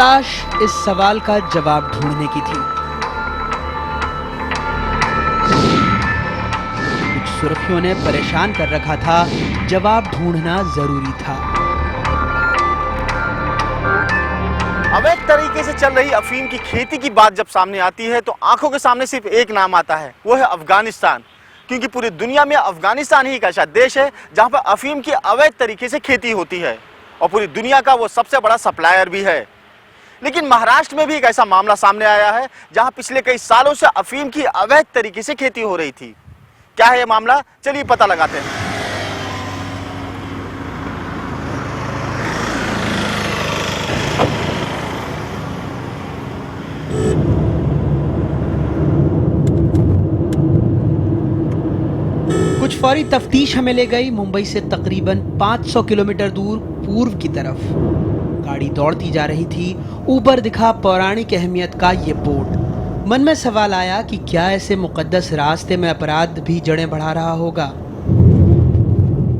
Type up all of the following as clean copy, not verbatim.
तलाश इस सवाल का जवाब ढूंढने की थी। कुछ सुर्खियों ने परेशान कर रखा था, जवाब ढूंढना जरूरी था। अवैध तरीके से चल रही अफीम की खेती की बात जब सामने आती है तो आंखों के सामने सिर्फ एक नाम आता है, वो है अफगानिस्तान। क्योंकि पूरी दुनिया में अफगानिस्तान ही एक ऐसा देश है जहां पर अफीम की अवैध तरीके से खेती होती है और पूरी दुनिया का वो सबसे बड़ा सप्लायर भी है। लेकिन महाराष्ट्र में भी एक ऐसा मामला सामने आया है जहां पिछले कई सालों से अफीम की अवैध तरीके से खेती हो रही थी। क्या है ये मामला, चलिए पता लगाते हैं। कुछ फौरी तफ्तीश हमें ले गई मुंबई से तकरीबन 500 किलोमीटर दूर पूर्व की तरफ। गाड़ी दौड़ती जा रही थी, ऊपर दिखा पौराणिक अहमियत का ये बोर्ड। मन में सवाल आया कि क्या ऐसे मुकद्दस रास्ते में अपराध भी जड़ें बढ़ा रहा होगा।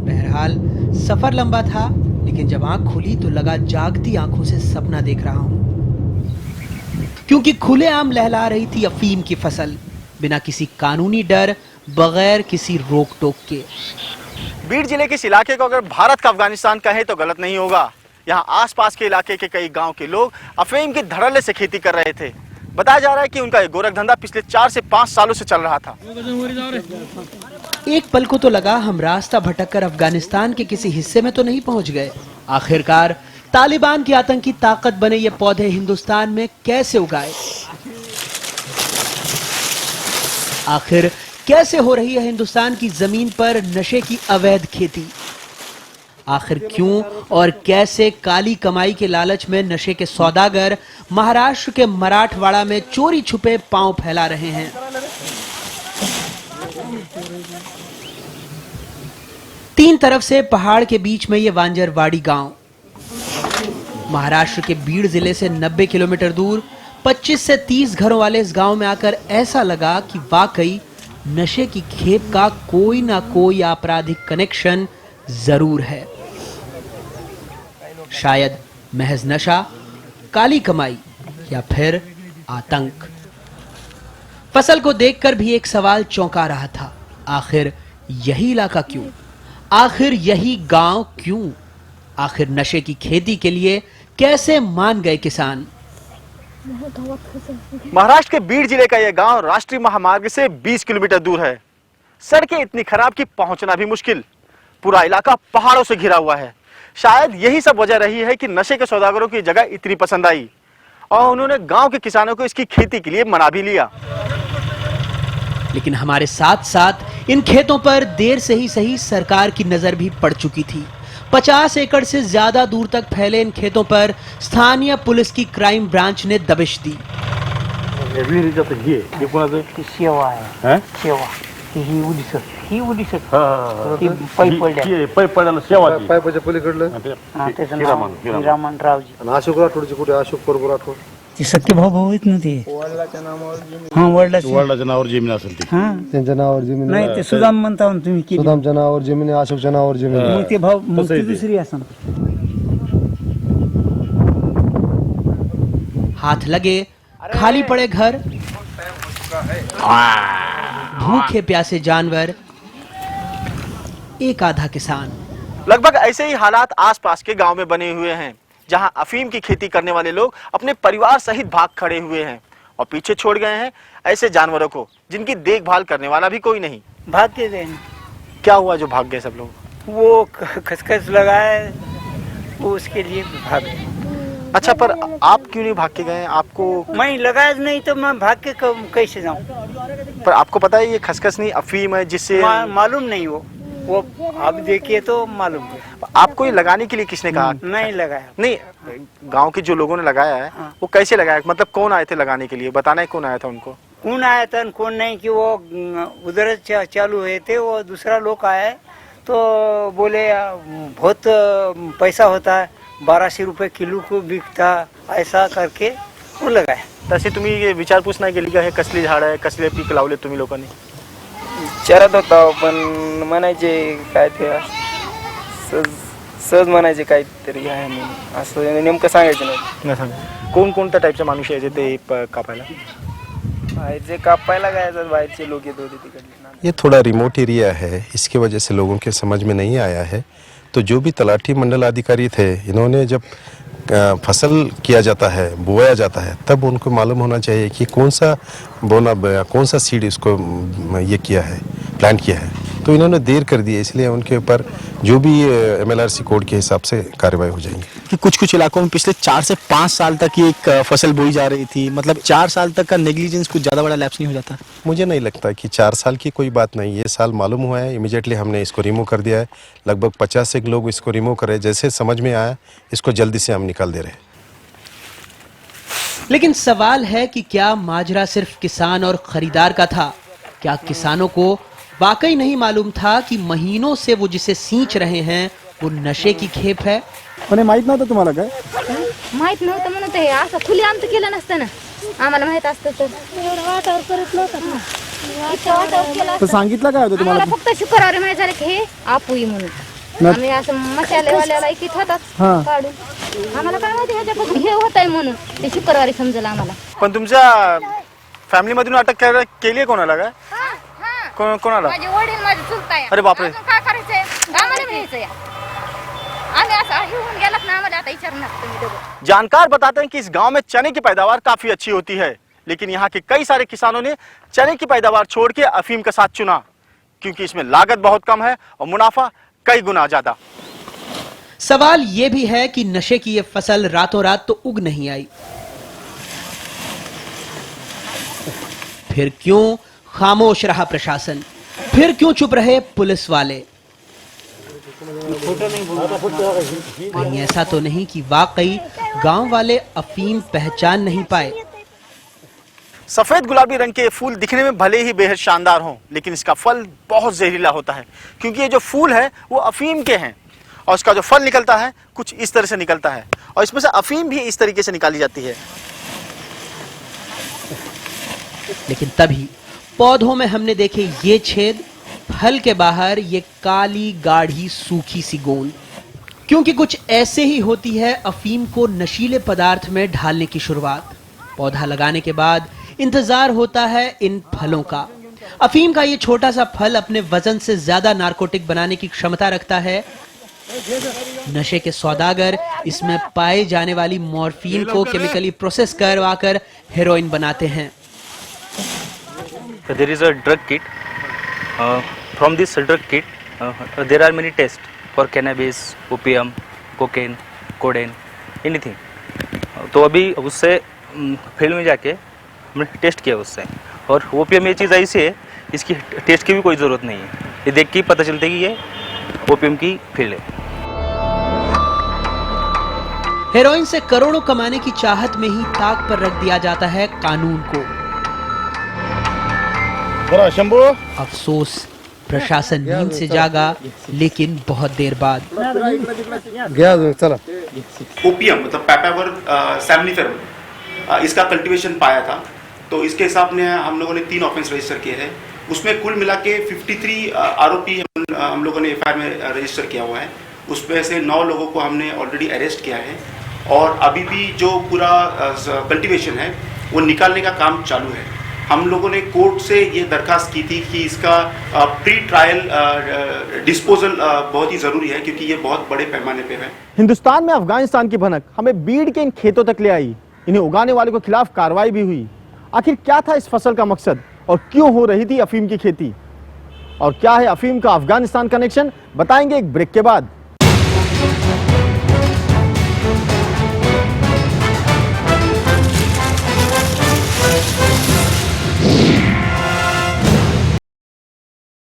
बहरहाल सफर लंबा था, लेकिन जब आंख खुली तो लगा जागती आंखों से सपना देख रहा हूं, क्योंकि खुलेआम लहला रही थी अफीम की फसल, बिना किसी कानूनी डर, बगैर किसी रोक टोक के। बीड जिले के इस इलाके को अगर भारत का अफगानिस्तान कहे तो गलत नहीं होगा। यहाँ आसपास के इलाके के कई गांव के लोग अफीम के धड़ल्ले से खेती कर रहे थे। बताया जा रहा है कि उनका ये गोरख धंधा पिछले 4 से 5 सालों से चल रहा था। एक पल को तो लगा हम रास्ता भटककर अफगानिस्तान के किसी हिस्से में तो नहीं पहुंच गए। आखिरकार तालिबान की आतंकी ताकत बने ये पौधे हिंदुस्तान में कैसे उगाए? आखिर कैसे हो रही है हिंदुस्तान की जमीन पर नशे की अवैध खेती? आखिर क्यों और कैसे काली कमाई के लालच में नशे के सौदागर महाराष्ट्र के मराठवाड़ा में चोरी छुपे पांव फैला रहे हैं? तीन तरफ से पहाड़ के बीच में ये वांजरवाड़ी गांव, महाराष्ट्र के बीड जिले से 90 किलोमीटर दूर 25 से 30 घरों वाले इस गांव में आकर ऐसा लगा कि वाकई नशे की खेप का कोई ना कोई आपराधिक कनेक्शन जरूर है। शायद महज नशा, काली कमाई या फिर आतंक। फसल को देखकर भी एक सवाल चौंका रहा था, आखिर यही इलाका क्यों? आखिर यही गांव क्यों? आखिर नशे की खेती के लिए कैसे मान गए किसान? महाराष्ट्र के बीड जिले का यह गांव राष्ट्रीय महामार्ग से 20 किलोमीटर दूर है। सड़कें इतनी खराब कि पहुंचना भी मुश्किल। पूरा इलाका पहाड़ों से घिरा हुआ है। शायद यही सब वजह रही है कि नशे के सौदागरों की जगह इतनी पसंद आई और उन्होंने गांव के किसानों को इसकी खेती के लिए मना भी लिया। लेकिन हमारे साथ साथ इन खेतों पर देर से ही सही सरकार की नजर भी पड़ चुकी थी। 50 एकड़ से ज्यादा दूर तक फैले इन खेतों पर स्थानीय पुलिस की क्राइम ब्रांच ने दबिश दी। सख्खे भाऊ भाऊ आहेत ना ते वडिलाच्या नावावर जमीन असेल ती त्यांच्या नावावर जमीन नाही ते सुदाम म्हणता तुम्ही सुदामच्या नावावर जमीन आहे, अशोकच्या नावावर जमीन आहे। मग ते भाऊ मग ती दुसरी असन। हाथ लगे खाली पड़े घर, भूखे प्यासे जानवर, एक आधा किसान। लगभग ऐसे ही हालात आसपास के गांव में बने हुए हैं, जहां अफीम की खेती करने वाले लोग अपने परिवार सहित भाग खड़े हुए हैं और पीछे छोड़ गए हैं ऐसे जानवरों को जिनकी देखभाल करने वाला भी कोई नहीं। भाग के गए। क्या हुआ जो भाग गए सब लोग? वो खसखस लगाए, वो उसके लिए भाग गए। अच्छा, पर आप क्यों नहीं भाग के गए? आपको मैं लगाया नहीं तो मैं भाग के कैसे जाऊं? पर आपको पता है ये खसखस नहीं अफीम है, जिससे मालूम नहीं वो अब देखिए तो मालूम है। आपको ये लगाने के लिए किसने कहा? नहीं लगाया। नहीं, गांव के जो लोगों ने लगाया है वो कैसे लगाया? मतलब कौन आए थे लगाने के लिए? बताना है कौन आया था उनको? कौन आया था कौन नहीं, कि वो उधर चालू हुए थे, वो दूसरा लोग आए तो बोले बहुत पैसा होता है, 1200 रुपये किलो को बिकता, ऐसा करके वो लगाए। तसे तुम्ही विचारपूस नाही केली का हे कसली झाड आहे, कसले पीक लावले तुम्ही लोकांनी? विचारत होता पण म्हणायचे काय ते सहज म्हणायचे काहीतरी आहे म्हणून, असं नेमकं सांगायचं नाही. नाही सांगा कोणकोणत्या टाईपचे माणूस यायचे ते कापायला? बाहेरचे कापायला काय असं बाहेरचे लोक येत होते तिकडे. ये थोड़ा रिमोट एरिया है, इसकी वजह से लोगों के समझ में नहीं आया है. तो जो भी तलाठी मंडल अधिकारी थे, इन्होंने जब फसल किया जाता है, बोया जाता है, तब उनको मालूम होना चाहिए कि कौन सा बोना, कौन सा सीड इसको ये किया है, प्लांट किया है. तो इन्होंने देर कर दी है, इसलिए उनके ऊपर जो भी MLRC कोड के हिसाब से कार्रवाई हो जाएंगी. कि कुछ इलाकों में पिछले 4 से 5 साल तक ये एक फसल बोई जा रही थी, मतलब 4 साल तक का नेग्लिजेंस कुछ ज़्यादा बड़ा लैप्स नहीं हो जाता? मुझे नहीं लगता कि 4 साल की कोई बात नहीं. ये साल मालूम हुआ है, इमीडिएटली हमने इसको रिमूव कर दिया है. लगभग 50 एक लोग इसको रिमूव कर रहे हैं. जैसे समझ में आया इसको जल्दी से हम निकाल दे रहे हैं. लेकिन सवाल है कि क्या माजरा सिर्फ किसान और खरीदार का था? क्या किसानों को वाकई नहीं मालूम था कि महीनों से वो जिसे सींच रहे हैं वो नशे की खेप है? पण हे माहित नव्हतं तुम्हाला काय? माहित नव्हतं म्हणून ते असं खुली आमचं केलं नसतं ना, आम्हाला माहित असतं तर एवढं वाटावर करत नव्हतं. इतकं वाटावर केलं तर सांगितलं काय होतं तुम्हाला? आम्हाला फक्त शुक्रवारी माहित झालं की हे आपुई म्हणून आम्ही असं मसालेवाल्याला ऐकीत होतात काढून. आम्हाला काय माहिती ह्याच्यापासून हे होत आहे म्हणून ते शुक्रवारी समजलं आम्हाला. पण तुमच्या फॅमिलीमधून अटक केली आहे कोणाला काय? कोणाला? माझे वडील माझे चुलताय. अरे बापरे. काय करायचंय आम्हाला मिळायचंय. आम्ही असं येऊन गेलात ना, आम्हाला आता विचारणार तुम्ही दोघं. जानकार बताते हैं कि इस गांव में चने की पैदावार काफी अच्छी होती है, लेकिन यहाँ के कई सारे किसानों ने चने की पैदावार छोड़ के अफीम का साथ चुना, क्योंकि इसमें लागत बहुत कम है और मुनाफा कई गुना ज्यादा. सवाल ये भी है कि नशे की ये फसल रातों रात तो उग नहीं आई. फिर क्यों खामोश रहा प्रशासन? फिर क्यों चुप रहे पुलिस वाले? कहीं ऐसा तो नहीं कि वाकई गांव वाले अफीम पहचान नहीं पाए? सफेद गुलाबी रंग के फूल दिखने में भले ही बेहद शानदार हों, लेकिन इसका फल बहुत जहरीला होता है, क्योंकि ये जो फूल है वो अफीम के हैं और उसका जो फल निकलता है कुछ इस तरह से निकलता है और इसमें से अफीम भी इस तरीके से निकाली जाती है. लेकिन तभी पौधों में हमने देखे ये छेद, फल के बाहर ये काली गाढ़ी सूखी सी गोंद. क्योंकि कुछ ऐसे ही होती है अफीम को नशीले पदार्थ में ढालने की शुरुआत. पौधा लगाने के बाद इंतजार होता है इन फलों का. अफीम का ये छोटा सा फल अपने वजन से ज्यादा नारकोटिक बनाने की क्षमता रखता है. नशे के सौदागर इसमें पाए जाने वाली मॉर्फिन को केमिकली प्रोसेस करवाकर हेरोइन बनाते हैं. There is a drug kit. From this drug kit, there are many tests for cannabis, opium, cocaine, codeine, anything. तो अभी उससे फील्ड में जाके हमने टेस्ट किया उससे, और ओपियम ये चीज़ ऐसी है इसकी टेस्ट की भी कोई ज़रूरत नहीं है. ये देख के ही पता चलता है कि ये ओपियम की फील्ड है. हेरोइन से करोड़ों कमाने की चाहत में ही ताक पर रख दिया जाता है कानून को. अफसोस, प्रशासन नींद से जागा, लेकिन बहुत देर बाद. ओपियम मतलब पैपावर सैमनीफेरम, इसका कल्टीवेशन पाया था, तो इसके हिसाब में हम लोगों ने 3 ऑफेंस रजिस्टर किए हैं. उसमें कुल मिला के 53 आरोपी हम लोगों ने FIR में रजिस्टर किया हुआ है. उसमें से 9 लोगों को हमने ऑलरेडी अरेस्ट किया है और अभी भी जो पूरा कल्टीवेशन है वो निकालने का काम चालू है. हम लोगों ने कोर्ट से ये दरखास्त की थी कि इसका प्री ट्रायल डिस्पोजल बहुत ही ज़रूरी है, क्योंकि ये बहुत बड़े पैमाने पे है. हिंदुस्तान में अफगानिस्तान की भनक हमें बीड़ के इन खेतों तक ले आई. इन्हें उगाने वालों के खिलाफ कार्रवाई भी हुई. आखिर क्या था इस फसल का मकसद और क्यों हो रही थी अफीम की खेती, और क्या है अफीम का अफगानिस्तान कनेक्शन, बताएंगे एक ब्रेक के बाद.